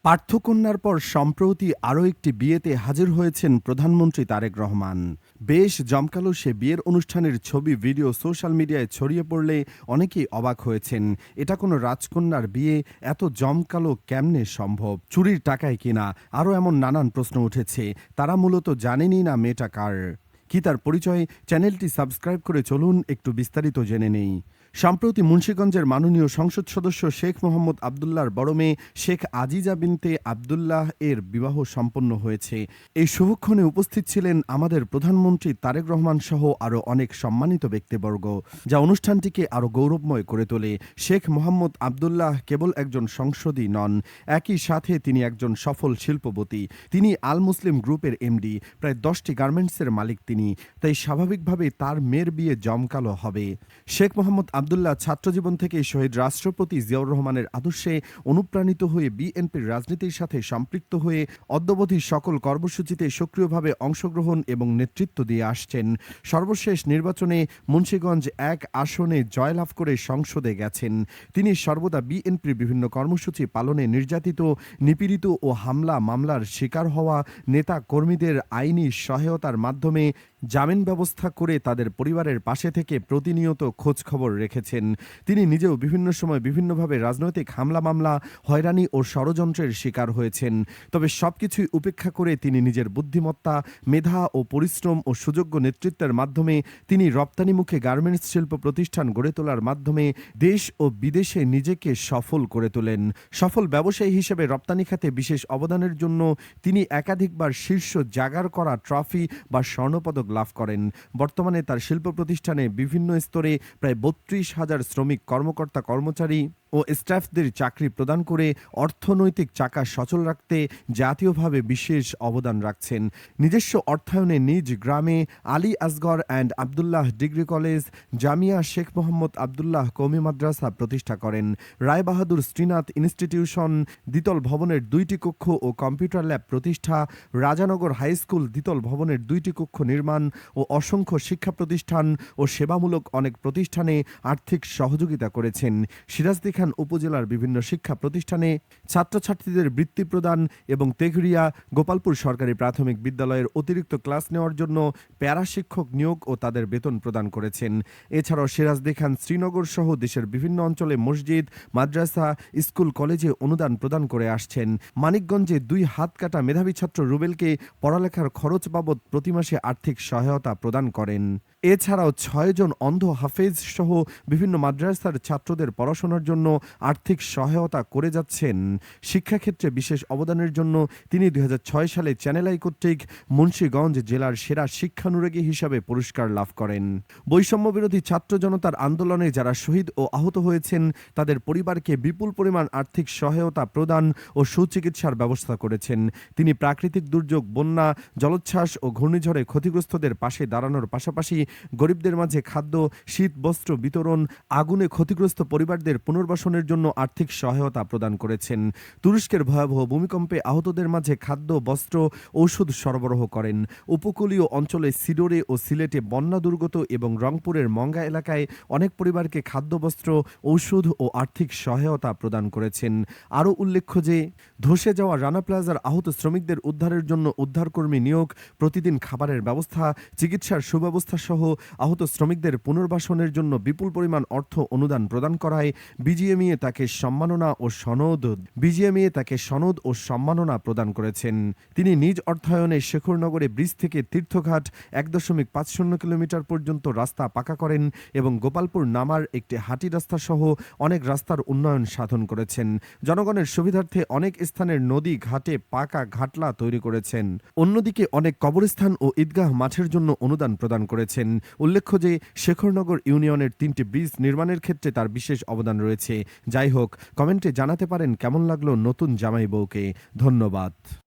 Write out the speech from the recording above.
পার্থকন্যার পর সম্প্রতি আরও একটি বিয়েতে হাজির হয়েছেন প্রধানমন্ত্রী তারেক রহমান। বেশ জমকালো সে বিয়ের অনুষ্ঠানের ছবি ভিডিও সোশ্যাল মিডিয়ায় ছড়িয়ে পড়লে অনেকেই অবাক হয়েছেন। এটা কোনো রাজকন্যার বিয়ে, এত জমকালো কেমনে সম্ভব? চুরির টাকায় কিনা? আরও এমন নানান প্রশ্ন উঠেছে। তারা মূলত জানেনই না মেয়েটা কার, কি তার পরিচয়। চ্যানেলটি সাবস্ক্রাইব করে চলুন একটু বিস্তারিত জেনে নেই। সম্প্রতি মুন্সিগঞ্জের মাননীয় সংসদ সদস্য শেখ মোহাম্মদ আবদুল্লাহর বড় মেয়ে শেখ আজিজা বিনতে আবদুল্লাহ এর বিবাহ সম্পন্ন হয়েছে। এই শুভক্ষণে উপস্থিত ছিলেন আমাদের প্রধানমন্ত্রী তারেক রহমান সহ আরও অনেক সম্মানিত ব্যক্তিবর্গ, যা অনুষ্ঠানটিকে আরও গৌরবময় করে তোলে। শেখ মোহাম্মদ আবদুল্লাহ কেবল একজন সংসদই নন, একই সাথে তিনি একজন সফল শিল্পপতি। তিনি আল মুসলিম গ্রুপের এমডি, প্রায় 10টি গার্মেন্টসের মালিক তিনি। তাই স্বাভাবিকভাবেই তার মেয়ের বিয়ে জমকালো হবে। শেখ মোহাম্মদ আবদুল্লাহ ছাত্রজীবন থেকেই শহীদ রাষ্ট্রপতি জিয়াউর রহমানের আদর্শে অনুপ্রাণিত হয়ে বিএনপির রাজনীতির সাথে সম্পৃক্ত হয়ে অদ্যাবধি সকল কর্মসূচিতে সক্রিয়ভাবে অংশগ্রহণ এবং নেতৃত্ব দিয়ে আসছেন। সর্বশেষ নির্বাচনে মুন্সিগঞ্জ 1 আসনে জয়লাভ করে সংসদে গেছেন। তিনি সর্বদা বিএনপির বিভিন্ন কর্মসূচি পালনে নির্যাতিত, নিপীড়িত ও হামলা মামলার শিকার হওয়া নেতা কর্মীদের আইনি সহায়তার মাধ্যমে জামিন ব্যবস্থা করে তাদের পরিবারের পাশে থেকে প্রতিনিয়ত খোঁজ খবর রেখেছেন। তিনি নিজেও বিভিন্ন সময় বিভিন্নভাবে রাজনৈতিক হামলা মামলা, হয়রানি ও ষড়যন্ত্রের শিকার হয়েছেন। তবে সবকিছুই উপেক্ষা করে তিনি নিজের বুদ্ধিমত্তা, মেধা ও পরিশ্রম ও সুযোগ্য নেতৃত্বের মাধ্যমে তিনি রপ্তানিমুখী গার্মেন্টস শিল্প প্রতিষ্ঠান গড়ে তোলার মাধ্যমে দেশ ও বিদেশে নিজেকে সফল করে তোলেন। সফল ব্যবসায়ী হিসেবে রপ্তানি খাতে বিশেষ অবদানের জন্য তিনি একাধিকবার শীর্ষ জাগার করা ট্রফি বা স্বর্ণপদক লাভ করেন। বর্তমানে তার শিল্প প্রতিষ্ঠানে বিভিন্ন স্তরে প্রায় ৩২,০০০ শ্রমিক, কর্মকর্তা কর্মচারী ও স্টাফদের চাকরি প্রদান করে অর্থনৈতিক চাকা সচল রাখতে জাতীয়ভাবে বিশেষ অবদান রাখছেন। নিজস্ব অর্থায়নে নিজ গ্রামে Ali Asgar and Abdullah degree college, Jamia Sheikh Mohammad Abdullah Qawmi Madrasa প্রতিষ্ঠা করেন। রায়বাহাদুর শ্রীনাথ ইনস্টিটিউশন, দ্বিতল ভবনের 2টি কক্ষ ও কম্পিউটার ল্যাব প্রতিষ্ঠা, রাজানগর হাই স্কুল দ্বিতল ভবনের 2টি কক্ষ নির্মাণ ও অসংখ্য শিক্ষা প্রতিষ্ঠান ও সেবামূলক অনেক প্রতিষ্ঠানে আর্থিক সহযোগিতা করেছেন। সিরাজদি খান উপজেলার বিভিন্ন শিক্ষা প্রতিষ্ঠানে ছাত্রছাত্রীদের বৃত্তি প্রদান এবং তেঘরিয়া, গোপালপুর সরকারি প্রাথমিক বিদ্যালয়ের অতিরিক্ত ক্লাস নেওয়ার জন্য প্যারা শিক্ষক নিয়োগ ও তাদের বেতন প্রদান করেছেন। এছাড়াও সিরাজদি খান শ্রীনগর সহ দেশের বিভিন্ন অঞ্চলে মসজিদ, মাদ্রাসা, স্কুল, কলেজে অনুদান প্রদান করে আসছেন। মানিকগঞ্জে 2 হাত কাটা মেধাবী ছাত্র রুবেলকে পড়ালেখার খরচ বাবদ প্রতি মাসে আর্থিক সহায়তা প্রদান করেন। এছাড়াও 6 জন অন্ধ হাফেজ সহ বিভিন্ন মাদ্রাসার ছাত্রদের পড়াশোনার জন্য আর্থিক সহায়তা করে যাচ্ছেন। শিক্ষাক্ষেত্রে বিশেষ অবদানের জন্য তিনি 2006 সালে চ্যানেল আই কর্তৃক মুন্সিগঞ্জ জেলার সেরা শিক্ষানুরাগী হিসাবে পুরস্কার লাভ করেন। বৈষম্য বিরোধী ছাত্র জনতার আন্দোলনে যারা শহীদ ও আহত হয়েছেন তাদের পরিবারকে বিপুল পরিমাণ আর্থিক সহায়তা প্রদান ও সুচিকিৎসার ব্যবস্থা করেছেন। তিনি প্রাকৃতিক দুর্যোগ, বন্যা, জলোচ্ছ্বাস ও ঘূর্ণিঝড়ে ক্ষতিগ্রস্তদের পাশে দাঁড়ানোর পাশাপাশি গরিবদের মাঝে খাদ্য, শীত বস্ত্র বিতরণ, আগুনে ক্ষতিগ্রস্ত পরিবারদের পুনর্বাসনের জন্য আর্থিক সহায়তা প্রদান করেছেন। তুরস্কের ভয়াবহ ভূমিকম্পে আহতদের মাঝে খাদ্য, বস্ত্র, ঔষধ সরবরাহ করেন। উপকূলীয় অঞ্চলে সিডোরে ও সিলেটে বন্যা দুর্গত এবং রংপুরের মঙ্গা এলাকায় অনেক পরিবারকে খাদ্য, বস্ত্র, ঔষধ ও আর্থিক সহায়তা প্রদান করেছেন। আরও উল্লেখ্য যে ধসে যাওয়া রানা প্লাজার আহত শ্রমিকদের উদ্ধারের জন্য উদ্ধারকর্মী নিয়োগ, প্রতিদিন খাবারের ব্যবস্থা, চিকিৎসার সুব্যবস্থা সহ আহত শ্রমিকদের পুনর্বাসনের জন্য বিপুল পরিমাণ অর্থ অনুদান প্রদান করায় বিজিএমইএ তাকে সনদ ও সম্মাননা প্রদান করেছেন। তিনি নিজ অর্থায়নে শেখরনগরে ব্রিজ থেকে তীর্থঘাট 1.50 কিলোমিটার পর্যন্ত রাস্তা পাকা করেন এবং গোপালপুর নামার একটি হাঁটি রাস্তা সহ অনেক রাস্তার উন্নয়ন সাধন করেছেন। জনগণের সুবিধার্থে অনেক স্থানের নদী ঘাটে পাকা ঘাটলা তৈরি করেছেন। অন্যদিকে অনেক কবরস্থান ও ঈদগাহ মাঠের জন্য অনুদান প্রদান করেছেন। উল্লেখ্য যে শেখরনগর ইউনিয়নের 3টি ব্রিজ নির্মাণের ক্ষেত্রে তার বিশেষ অবদান রয়েছে। যাই হোক, কমেন্টে জানাতে পারেন কেমন লাগলো নতুন জামাই বউকে। ধন্যবাদ।